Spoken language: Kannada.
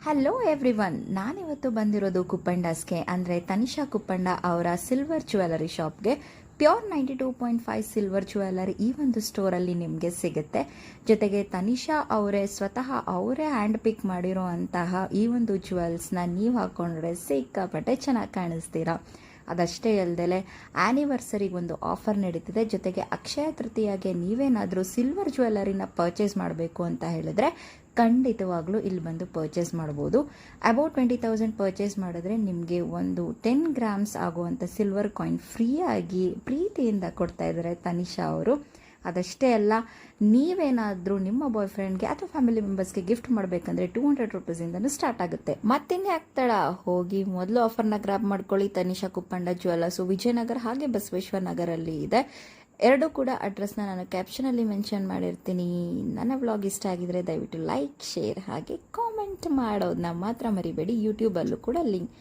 ಹಲೋ ಎವ್ರಿವನ್, ನಾನಿವತ್ತು ಬಂದಿರೋದು ಕುಪ್ಪಂಡಾಸ್ಗೆ ಅಂದರೆ ತನಿಷಾ ಕುಪ್ಪಂಡ ಅವರ ಸಿಲ್ವರ್ ಜ್ಯುವೆಲರಿ ಶಾಪ್ಗೆ. ಪ್ಯೂರ್ 92.5 ಸಿಲ್ವರ್ ಜ್ಯುವೆಲರಿ ಈ ಒಂದು ಸ್ಟೋರಲ್ಲಿ ನಿಮಗೆ ಸಿಗುತ್ತೆ. ಜೊತೆಗೆ ತನಿಷಾ ಸ್ವತಃ ಅವರೇ ಹ್ಯಾಂಡ್ ಪಿಕ್ ಮಾಡಿರೋ ಅಂತಹ ಈ ಒಂದು ಜ್ಯುವೆಲ್ಸ್ನ ನೀವು ಹಾಕೊಂಡ್ರೆ ಸಿಕ್ಕಾಪಟ್ಟೆ ಚೆನ್ನಾಗಿ ಕಾಣಿಸ್ತೀರಾ. ಅದಷ್ಟೇ ಅಲ್ಲದೆ ಆ್ಯನಿವರ್ಸರಿಗೆ ಒಂದು ಆಫರ್ ನಡೀತಿದೆ. ಜೊತೆಗೆ ಅಕ್ಷಯ ತೃತೀಯಾಗೆ ನೀವೇನಾದರೂ ಸಿಲ್ವರ್ ಜ್ಯುವೆಲರಿನ ಪರ್ಚೇಸ್ ಮಾಡಬೇಕು ಅಂತ ಹೇಳಿದ್ರೆ ಖಂಡಿತವಾಗ್ಲೂ ಇಲ್ಲಿ ಬಂದು ಪರ್ಚೇಸ್ ಮಾಡ್ಬೋದು. ಅಬೌಟ್ 20,000 ಪರ್ಚೇಸ್ ಮಾಡಿದ್ರೆ ನಿಮಗೆ ಒಂದು 10 ಗ್ರಾಮ್ಸ್ ಆಗುವಂಥ ಸಿಲ್ವರ್ ಕಾಯಿನ್ ಫ್ರೀಯಾಗಿ ಪ್ರೀತಿಯಿಂದ ಕೊಡ್ತಾ ಇದ್ದಾರೆ ತನಿಷಾ ಅವರು. ಅದಷ್ಟೇ ಅಲ್ಲ, ನೀವೇನಾದರೂ ನಿಮ್ಮ ಬಾಯ್ ಫ್ರೆಂಡ್ಗೆ ಅಥವಾ ಫ್ಯಾಮಿಲಿ ಮೆಂಬರ್ಸ್ಗೆ ಗಿಫ್ಟ್ ಮಾಡಬೇಕಂದ್ರೆ 200 ರುಪೀಸಿಂದನೂ ಸ್ಟಾರ್ಟ್ ಆಗುತ್ತೆ. ಮತ್ತಿನ್ನೇ ಆಗ್ತಾಳ, ಹೋಗಿ ಮೊದಲು ಆಫರ್ನ ಗ್ರಾಬ್ ಮಾಡ್ಕೊಳ್ಳಿ. ತನಿಷಾ ಕುಪ್ಪಂಡ ಜ್ಯುವೆಲರ್ಸು ವಿಜಯನಗರ ಹಾಗೆ ಬಸವೇಶ್ವರ ನಗರಲ್ಲಿ ಇದೆ. ಎರಡೂ ಕೂಡ ಅಡ್ರೆಸ್ನ ನಾನು ಕ್ಯಾಪ್ಷನಲ್ಲಿ ಮೆನ್ಷನ್ ಮಾಡಿರ್ತೀನಿ. ನನ್ನ ವ್ಲಾಗ್ ಇಷ್ಟ ಆಗಿದ್ರೆ ದಯವಿಟ್ಟು ಲೈಕ್, ಶೇರ್ ಹಾಗೆ ಕಾಮೆಂಟ್ ಮಾಡೋದನ್ನ ಮಾತ್ರ ಮರಿಬೇಡಿ. ಯೂಟ್ಯೂಬಲ್ಲೂ ಕೂಡ ಲಿಂಕ್